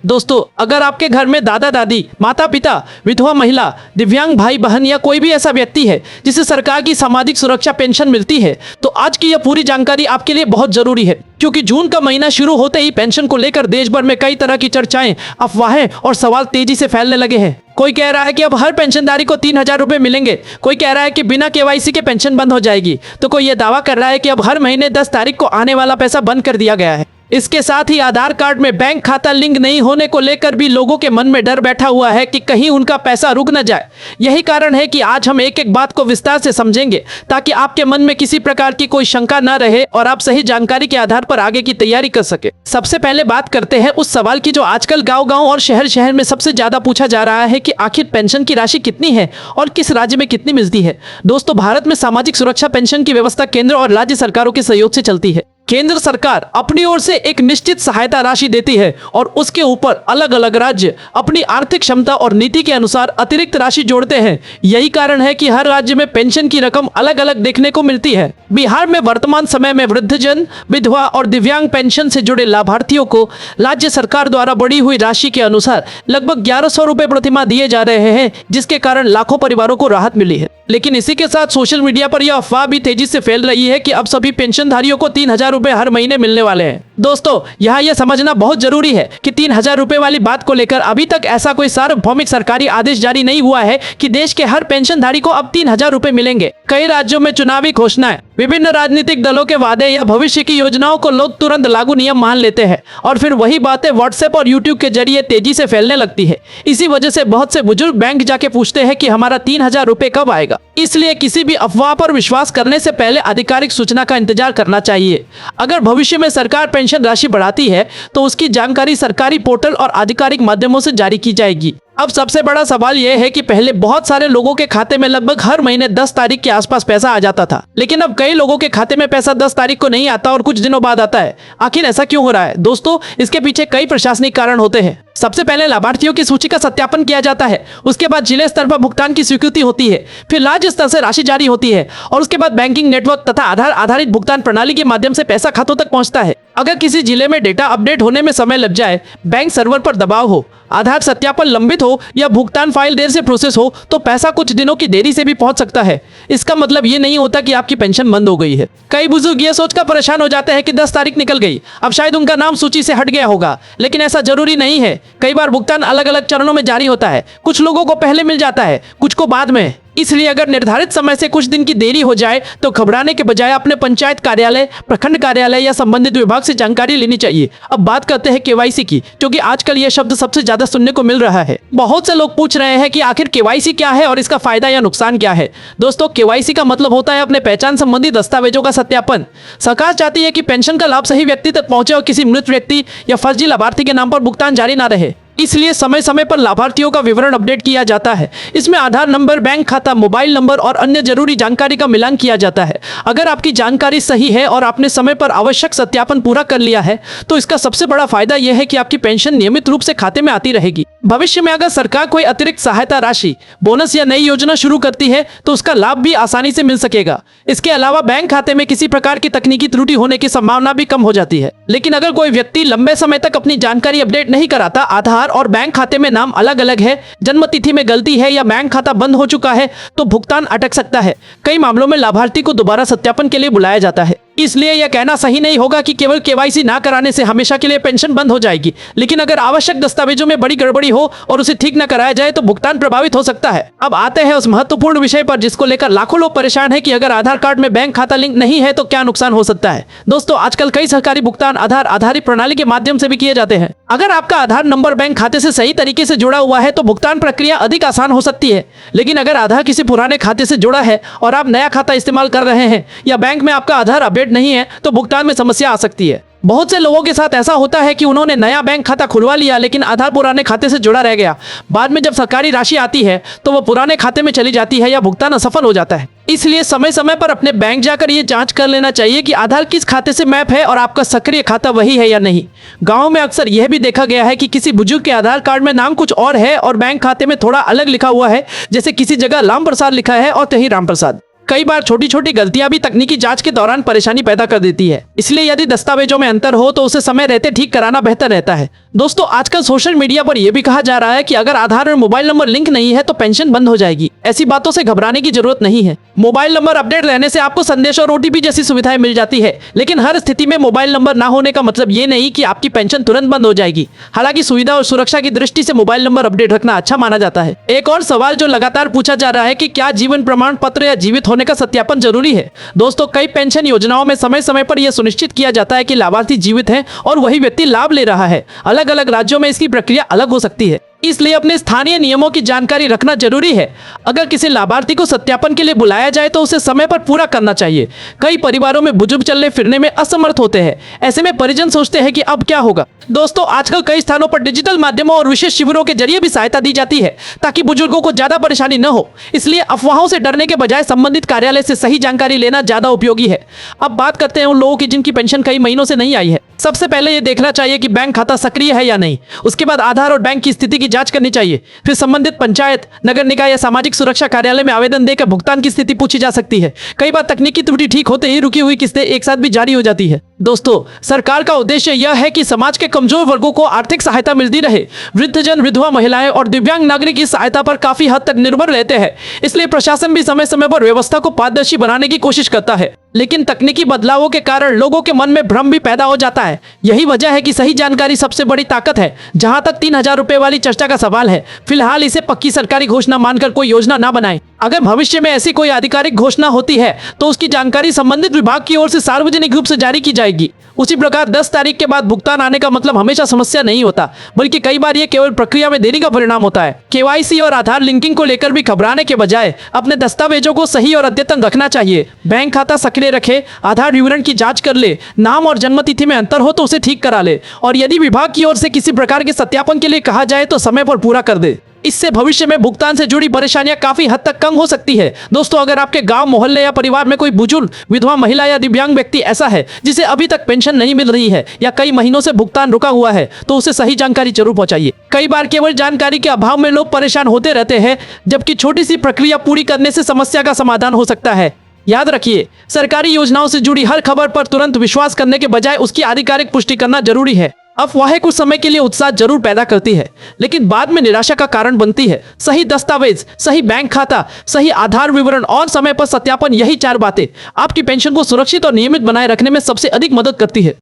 दोस्तों, अगर आपके घर में दादा दादी, माता पिता, विधवा महिला, दिव्यांग भाई बहन या कोई भी ऐसा व्यक्ति है जिसे सरकार की सामाजिक सुरक्षा पेंशन मिलती है, तो आज की यह पूरी जानकारी आपके लिए बहुत जरूरी है। क्योंकि जून का महीना शुरू होते ही पेंशन को लेकर देश भर में कई तरह की चर्चाएं, अफवाहें और सवाल तेजी से फैलने लगे हैं। कोई कह रहा है कि अब हर पेंशनधारी को 3,000 रुपए मिलेंगे, कोई कह रहा है कि बिना केवाईसी के पेंशन बंद हो जाएगी, तो कोई ये दावा कर रहा है कि अब हर महीने 10 तारीख को आने वाला पैसा बंद कर दिया गया है। इसके साथ ही आधार कार्ड में बैंक खाता लिंक नहीं होने को लेकर भी लोगों के मन में डर बैठा हुआ है कि कहीं उनका पैसा रुक न जाए। यही कारण है कि आज हम एक एक बात को विस्तार से समझेंगे, ताकि आपके मन में किसी प्रकार की कोई शंका न रहे और आप सही जानकारी के आधार पर आगे की तैयारी कर सके। सबसे पहले बात करते हैं उस सवाल की जो आजकल गाँव-गाँव और शहर शहर में सबसे ज्यादा पूछा जा रहा है कि आखिर पेंशन की राशि कितनी है और किस राज्य में कितनी मिलती है। दोस्तों, भारत में सामाजिक सुरक्षा पेंशन की व्यवस्था केंद्र और राज्य सरकारों के सहयोग से चलती है। केंद्र सरकार अपनी ओर से एक निश्चित सहायता राशि देती है और उसके ऊपर अलग अलग राज्य अपनी आर्थिक क्षमता और नीति के अनुसार अतिरिक्त राशि जोड़ते हैं। यही कारण है कि हर राज्य में पेंशन की रकम अलग अलग देखने को मिलती है। बिहार में वर्तमान समय में वृद्धजन, विधवा और दिव्यांग पेंशन से जुड़े लाभार्थियों को राज्य सरकार द्वारा बढ़ी हुई राशि के अनुसार लगभग 1100 रुपए प्रतिमाह दिए जा रहे हैं, जिसके कारण लाखों परिवारों को राहत मिली है। लेकिन इसी के साथ सोशल मीडिया पर यह अफवाह भी तेजी से फैल रही है कि अब सभी पेंशनधारियों को 3,000 रुपए हर महीने मिलने वाले हैं। दोस्तों, यहाँ यह समझना बहुत जरूरी है कि 3,000 रुपए वाली बात को लेकर अभी तक ऐसा कोई सार्वभौमिक सरकारी आदेश जारी नहीं हुआ है कि देश के हर पेंशनधारी को अब 3,000 रुपए मिलेंगे। कई राज्यों में चुनावी घोषणाएं, विभिन्न राजनीतिक दलों के वादे या भविष्य की योजनाओं को लोग तुरंत लागू नियम मान लेते हैं और फिर वही बातें व्हाट्सएप और यूट्यूब के जरिए तेजी से फैलने लगती है। इसी वजह से बहुत से बुजुर्ग बैंक जाके पूछते हैं कि हमारा 3,000 रुपए कब आएगा। इसलिए किसी भी अफवाह पर विश्वास करने से पहले आधिकारिक सूचना का इंतजार करना चाहिए। अगर भविष्य में सरकार पेंशन राशि बढ़ाती है तो उसकी जानकारी सरकारी पोर्टल और आधिकारिक माध्यमों से जारी की जाएगी। अब सबसे बड़ा सवाल यह है कि पहले बहुत सारे लोगों के खाते में लगभग हर महीने 10 तारीख के आसपास पैसा आ जाता था, लेकिन अब कई लोगों के खाते में पैसा 10 तारीख को नहीं आता और कुछ दिनों बाद आता है। आखिर ऐसा क्यों हो रहा है? दोस्तों, इसके पीछे कई प्रशासनिक कारण होते हैं। सबसे पहले लाभार्थियों की सूची का सत्यापन किया जाता है, उसके बाद जिले स्तर पर भुगतान की स्वीकृति होती है, फिर राज्य स्तर से राशि जारी होती है और उसके बाद बैंकिंग नेटवर्क तथा आधार आधारित भुगतान प्रणाली के माध्यम से पैसा खातों तक पहुंचता है। अगर किसी जिले में डेटा अपडेट होने में समय लग जाए, बैंक सर्वर पर दबाव हो, आधार सत्यापन लंबित हो या भुगतान फाइल देर से प्रोसेस हो तो पैसा कुछ दिनों की देरी से भी पहुंच सकता है। इसका मतलब ये नहीं होता कि आपकी पेंशन बंद हो गई है। कई बुजुर्ग ये सोचकर परेशान हो जाते हैं कि 10 तारीख निकल गई, अब शायद उनका नाम सूची से हट गया होगा, लेकिन ऐसा जरूरी नहीं है। कई बार भुगतान अलग अलग चरणों में जारी होता है, कुछ लोगों को पहले मिल जाता है, कुछ को बाद में। इसलिए अगर निर्धारित समय से कुछ दिन की देरी हो जाए तो घबराने के बजाय अपने पंचायत कार्यालय, प्रखंड कार्यालय या संबंधित विभाग से जानकारी लेनी चाहिए। अब बात करते हैं केवाईसी की, क्योंकि आजकल यह शब्द सबसे ज्यादा सुनने को मिल रहा है। बहुत से लोग पूछ रहे हैं कि आखिर केवाईसी क्या है और इसका फायदा या नुकसान क्या है। दोस्तों, केवाईसी का मतलब होता है अपने पहचान संबंधी दस्तावेजों का सत्यापन। सरकार चाहती है कि पेंशन का लाभ सही व्यक्ति तक पहुंचे और किसी मृत व्यक्ति या फर्जी लाभार्थी के नाम पर भुगतान जारी न रहे। इसलिए समय समय पर लाभार्थियों का विवरण अपडेट किया जाता है। इसमें आधार नंबर, बैंक खाता, मोबाइल नंबर और अन्य जरूरी जानकारी का मिलान किया जाता है। अगर आपकी जानकारी सही है और आपने समय पर आवश्यक सत्यापन पूरा कर लिया है तो इसका सबसे बड़ा फायदा यह है कि आपकी पेंशन नियमित रूप से खाते में आती रहेगी। भविष्य में अगर सरकार कोई अतिरिक्त सहायता राशि, बोनस या नई योजना शुरू करती है तो उसका लाभ भी आसानी से मिल सकेगा। इसके अलावा बैंक खाते में किसी प्रकार की तकनीकी त्रुटि होने की संभावना भी कम हो जाती है। लेकिन अगर कोई व्यक्ति लंबे समय तक अपनी जानकारी अपडेट नहीं कराता, आधार और बैंक खाते में नाम अलग अलग है, जन्म तिथि में गलती है या बैंक खाता बंद हो चुका है तो भुगतान अटक सकता है। कई मामलों में लाभार्थी को दोबारा सत्यापन के लिए बुलाया जाता है। इसलिए यह कहना सही नहीं होगा कि केवल केवाईसी ना कराने से हमेशा के लिए पेंशन बंद हो जाएगी, लेकिन अगर आवश्यक दस्तावेजों में बड़ी गड़बड़ी हो और उसे ठीक न कराया जाए तो भुगतान प्रभावित हो सकता है। अब आते हैं उस महत्वपूर्ण विषय पर जिसको लेकर लाखों लोग परेशान हैं कि अगर आधार कार्ड में बैंक खाता लिंक नहीं है तो क्या नुकसान हो सकता है। दोस्तों, आजकल कई सरकारी भुगतान आधार आधारित प्रणाली के माध्यम से भी किए जाते हैं। अगर आपका आधार नंबर बैंक खाते से सही तरीके से जुड़ा हुआ है तो भुगतान प्रक्रिया अधिक आसान हो सकती है। लेकिन अगर आधार किसी पुराने खाते से जुड़ा है और आप नया खाता इस्तेमाल कर रहे हैं या बैंक में आपका आधार अपडेट नहीं है तो भुगतान में समस्या आ सकती है। बहुत से लोगों के साथ ऐसा होता है कि उन्होंने नया बैंक खाता खुलवा लिया लेकिन आधार पुराने खाते से जुड़ा रह गया। बाद में जब सरकारी राशि आती है तो वो पुराने खाते में चली जाती है या भुगतान असफल हो जाता है। इसलिए समय समय पर अपने बैंक जाकर ये जांच कर लेना चाहिए कि आधार किस खाते से मैप है और आपका सक्रिय खाता वही है या नहीं। गाँव में अक्सर यह भी देखा गया है कि किसी बुजुर्ग के आधार कार्ड में नाम कुछ और है और बैंक खाते में थोड़ा अलग लिखा हुआ है, जैसे किसी जगह राम प्रसाद लिखा है और कहीं राम प्रसाद। कई बार छोटी छोटी गलतियां भी तकनीकी जांच के दौरान परेशानी पैदा कर देती है। इसलिए यदि दस्तावेजों में अंतर हो तो उसे समय रहते ठीक कराना बेहतर रहता है। दोस्तों, आजकल सोशल मीडिया पर यह भी कहा जा रहा है कि अगर आधार और मोबाइल नंबर लिंक नहीं है तो पेंशन बंद हो जाएगी। ऐसी बातों से घबराने की जरूरत नहीं है। मोबाइल नंबर अपडेट रहने से आपको संदेश और ओटीपी जैसी सुविधाएं मिल जाती है, लेकिन हर स्थिति में मोबाइल नंबर ना होने का मतलब ये नहीं कि आपकी पेंशन तुरंत बंद हो जाएगी। हालांकि सुविधा और सुरक्षा की दृष्टि से मोबाइल नंबर अपडेट रखना अच्छा माना जाता है। एक और सवाल जो लगातार पूछा जा रहा है कि क्या जीवन प्रमाण पत्र या जीवित होने का सत्यापन जरूरी है। दोस्तों, कई पेंशन योजनाओं में समय समय पर यह सुनिश्चित किया जाता है कि लाभार्थी जीवित है और वही व्यक्ति लाभ ले रहा है। अलग अलग राज्यों में इसकी प्रक्रिया अलग हो सकती है, इसलिए अपने स्थानीय नियमों की जानकारी रखना जरूरी है। अगर किसी लाभार्थी को सत्यापन के लिए बुलाया जाए तो उसे समय पर पूरा करना चाहिए। कई परिवारों में बुजुर्ग चलने फिरने में असमर्थ होते हैं। ऐसे में परिजन सोचते हैं कि अब क्या होगा। दोस्तों, आजकल कई स्थानों पर डिजिटल माध्यमों और विशेष शिविरों के जरिए भी सहायता दी जाती है ताकि बुजुर्गों को ज्यादा परेशानी न हो। इसलिए अफवाहों से डरने के बजाय संबंधित कार्यालय से सही जानकारी लेना ज्यादा उपयोगी है। अब बात करते हैं उन लोगों की जिनकी पेंशन कई महीनों से नहीं आई है। सबसे पहले ये देखना चाहिए कि बैंक खाता सक्रिय है या नहीं। उसके बाद आधार और बैंक की स्थिति की जांच करनी चाहिए। फिर संबंधित पंचायत, नगर निकाय या सामाजिक सुरक्षा कार्यालय में आवेदन देकर भुगतान की स्थिति पूछी जा सकती है। कई बार तकनीकी त्रुटि ठीक होते ही रुकी हुई किस्तें एक साथ भी जारी हो जाती है। दोस्तों, सरकार का उद्देश्य यह है कि समाज के कमजोर वर्गों को आर्थिक सहायता मिलती रहे। वृद्धजन, विधवा महिलाएं और दिव्यांग नागरिक इस सहायता पर काफी हद तक निर्भर रहते हैं। इसलिए प्रशासन भी समय समय पर व्यवस्था को पारदर्शी बनाने की कोशिश करता है, लेकिन तकनीकी बदलावों के कारण लोगों के मन में भ्रम भी पैदा हो जाता है। यही वजह है कि सही जानकारी सबसे बड़ी ताकत है। जहां तक 3000 रुपए वाली चर्चा का सवाल है, फिलहाल इसे पक्की सरकारी घोषणा मानकर कोई योजना ना बनाएं। अगर भविष्य में ऐसी कोई आधिकारिक घोषणा होती है तो उसकी जानकारी संबंधित विभाग की ओर से सार्वजनिक रूप से जारी की जाएगी। उसी प्रकार 10 तारीख के बाद भुगतान आने का मतलब हमेशा समस्या नहीं होता, बल्कि कई बार ये केवल प्रक्रिया में देरी का परिणाम होता है। केवाईसी और आधार लिंकिंग को लेकर भी घबराने के बजाय अपने दस्तावेजों को सही और अद्यतन रखना चाहिए। बैंक खाता सक्रिय रखे, आधार विवरण की जांच कर ले, नाम और जन्म तिथि में अंतर हो तो उसे ठीक करा ले, और यदि विभाग की ओर से किसी प्रकार के सत्यापन के लिए कहा जाए तो समय पर पूरा कर दे। इससे भविष्य में भुगतान से जुड़ी परेशानियां काफी हद तक कम हो सकती है। दोस्तों, अगर आपके गांव, मोहल्ले या परिवार में कोई बुजुर्ग, विधवा महिला या दिव्यांग व्यक्ति ऐसा है जिसे अभी तक पेंशन नहीं मिल रही है या कई महीनों से भुगतान रुका हुआ है, तो उसे सही जानकारी जरूर पहुंचाइए। कई बार केवल जानकारी के अभाव में लोग परेशान होते रहते हैं, जबकि छोटी सी प्रक्रिया पूरी करने से समस्या का समाधान हो सकता है। याद रखिए, सरकारी योजनाओं से जुड़ी हर खबर पर तुरंत विश्वास करने के बजाय उसकी आधिकारिक पुष्टि करना जरूरी है। अफवाहें कुछ समय के लिए उत्साह जरूर पैदा करती है, लेकिन बाद में निराशा का कारण बनती है। सही दस्तावेज, सही बैंक खाता, सही आधार विवरण और समय पर सत्यापन, यही 4 बातें आपकी पेंशन को सुरक्षित और नियमित बनाए रखने में सबसे अधिक मदद करती है।